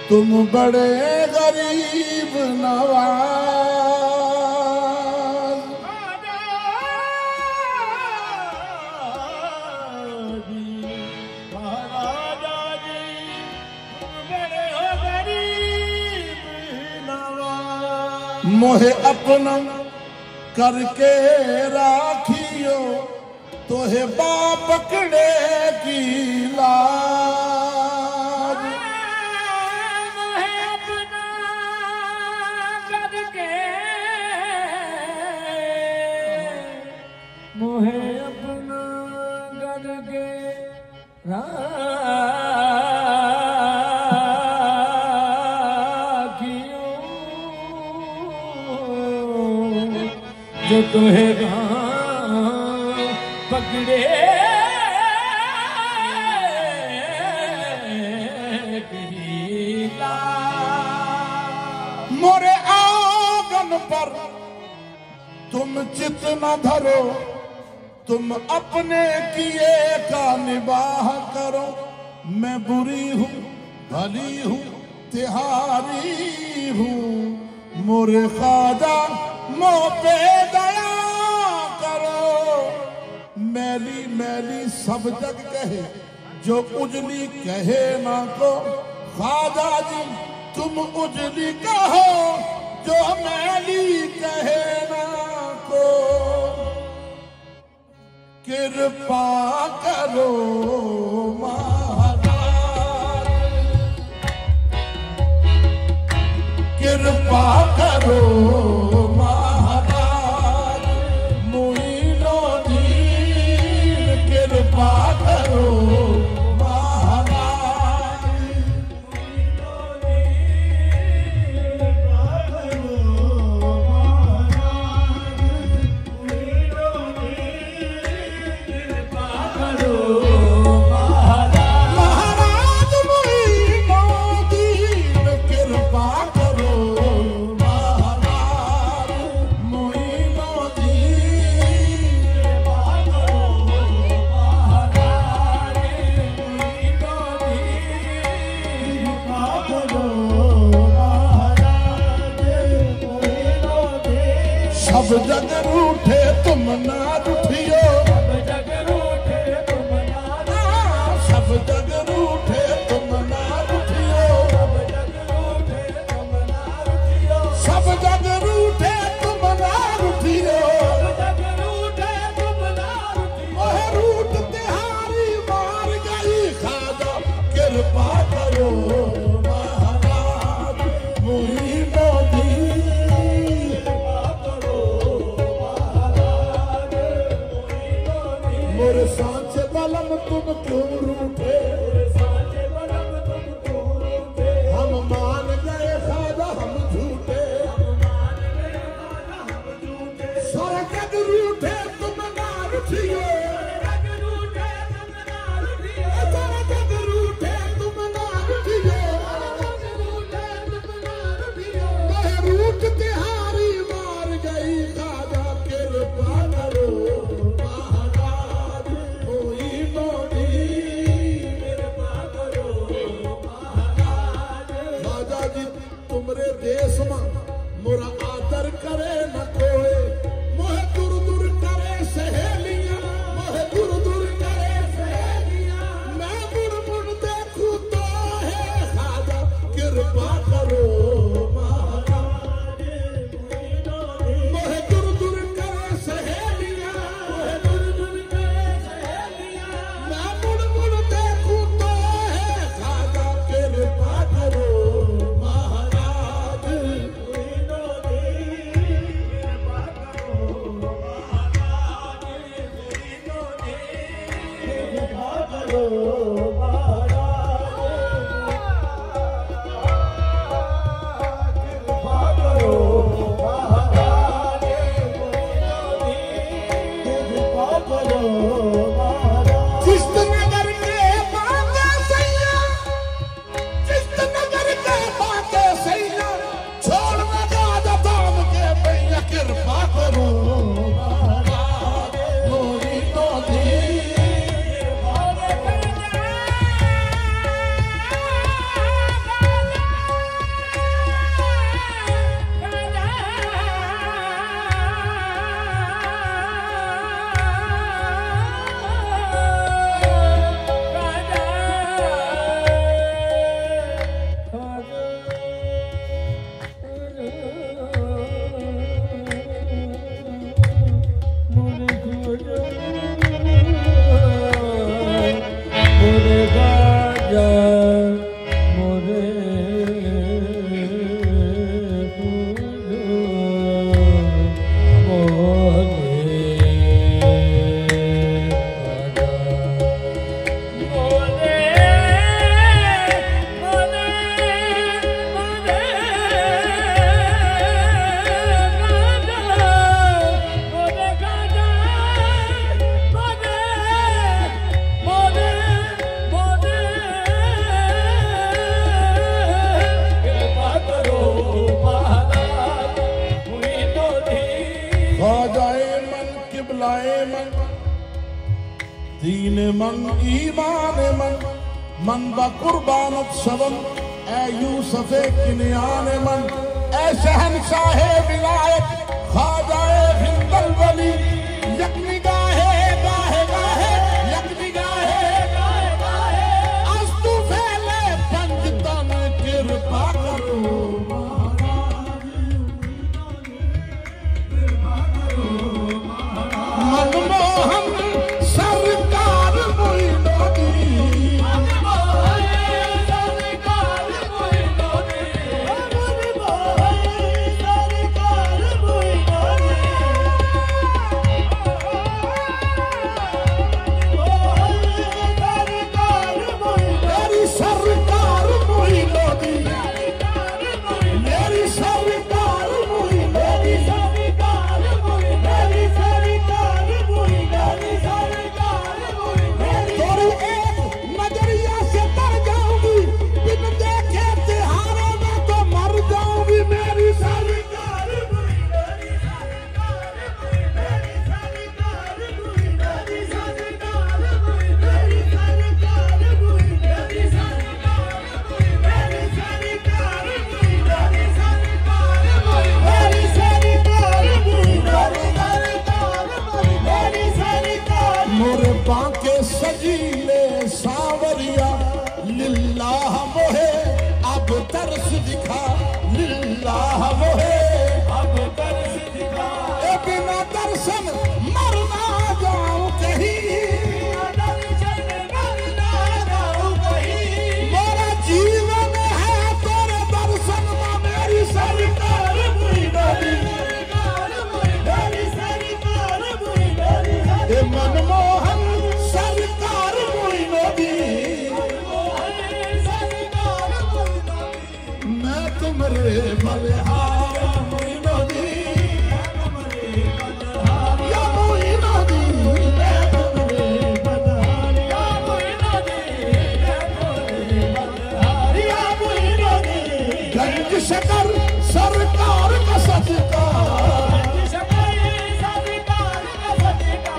तुम बड़े गरीब नवाज, महाराजा जी तुम बड़े हो गरीब नवाज। मोहे अपना करके राखियो तोहे बाप पकड़े की लाज। मोहे अपना करके, मोहे अपना करके राखियो जो तुहे पकड़े मोरे आंगन पर तुम चित न धरो, तुम अपने किए का निबाह करो। मैं बुरी हूँ भली हूँ तिहारी हूँ, मोरे ख्वाजा मोह पे दया करो। मैली मैली सब जग कहे जो उजली कहे ना को, ख्वाजा जी तुम उजली कहो जो मैली कहे ना को। कृपा करो महाराज, कृपा करो महाराज, मोइनुद्दीन कृपा करो सब जग रूठे तुम ना रूठियो, सब जग रूठे तुम ना, सब जग रूठे तुम ना रूठियो, सब जग रूठे तुम ना रूठियो, सब जग रूठे तुम ना रूठियो। सब जग रूठे तुम ना रूठियो। ओह रूठ तिहारी मार गई ख्वाजा, कृपा करो महाराज, मोइनुद्दीन ख्वाजाए मन किबलाए मन दीन मन ईमान मन ब कुर्बानत शवन ए यूसुफ किनियान मन ए शहनशाह विलायत ख्वाजाए हिंदल वली यकनिगाहे गाहे गाहे यकनिगाहे गाहे गाहे अस्तु फैले पंजतन कृपा करो मनमोहन सरकार मोइनोदी मनमोहन सरकार मोइनोदी मनमोहन सरकार मोइनोदी मेरी सरकार मोइनोदी मेरी सरकार मोइनोदी थोड़ी एक नजरिया से तर जाऊंगी बिन देखे तिहारों में तो मर जाऊंगी मेरी सरकार मोरे बांके सजीले सावरिया लिल्लाह मोहे अब तरस दिखा लिल्लाह मोहे अब तरस दिखा ए बिना दर्शन मर ना जाऊं कहीं मेरा जीवन है तेरे दर्शन में मेरी सरकार मोइनोदी ए मनमोहन सरकार मोइनोदी मैं तुम्हारे बलिहार मोइनोदी या मोइनोदी मैं तुम्हारे बलिहार या मोइनोदी गंज शकर सरकार का सदका गंज शकर सरकार का सदका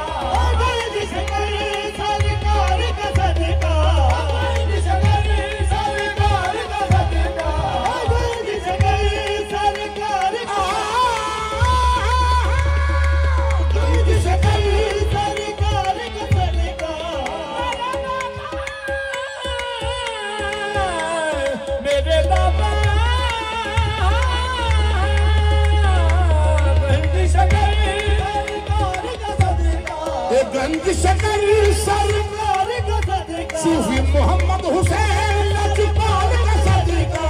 सूफी मोहम्मद हुसैन लजपाल का सदका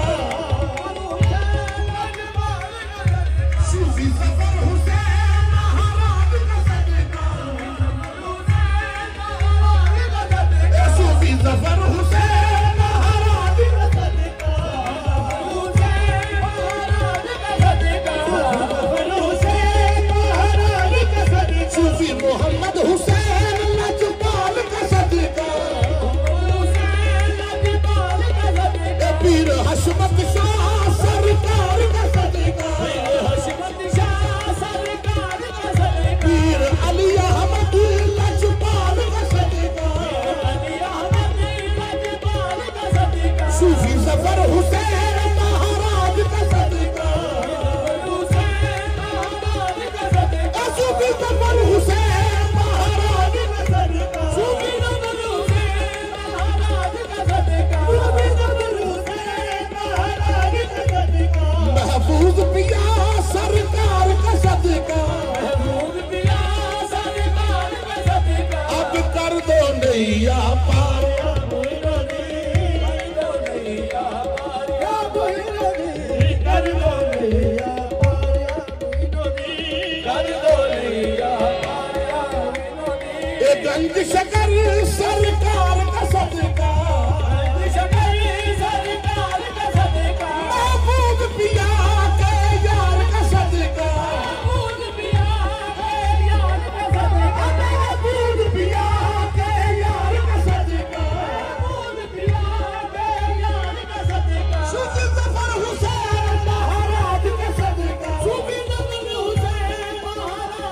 सूफी जफर हुसैन महाराज का सदका सूफी जफर हुसैन महाराज का सदका सूफी मोहम्मद हुसैन लजपाल का सदका पीर हशमत शाह सरकार का सदका पीर अली अहमद लजपाल का सदका सूफी जफर हुसैन महाराज का सदका सूफी जफर हुसैन महाराज का सदका सूफी जफर हुसैन महाराज का सदका महबूब पिया सरकार का सदका अब कर दो नैया पार गंज शकर सरकार का सदका महबूब पिया के यार का सदका महबूब पिया के यार का सदका सूफी जफर हुसैन महाराज का सदका सूफी जफर हुसैन महाराज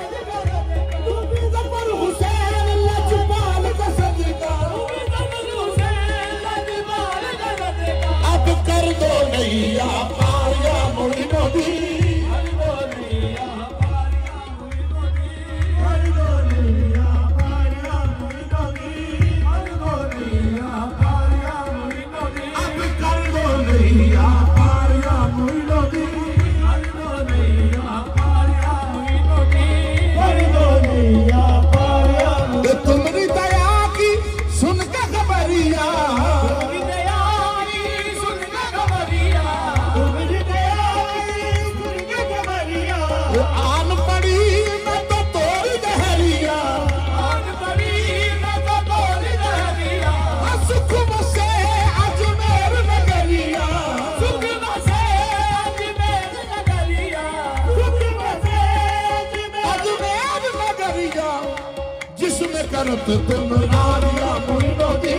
गलत तुम रारिया मोइनो दी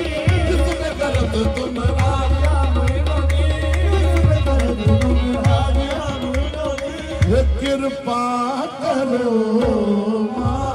जिसने गलत तुम रारिया मोइनो दी जिसने गलत तुम रारिया मोइनो दी कृपा करो मां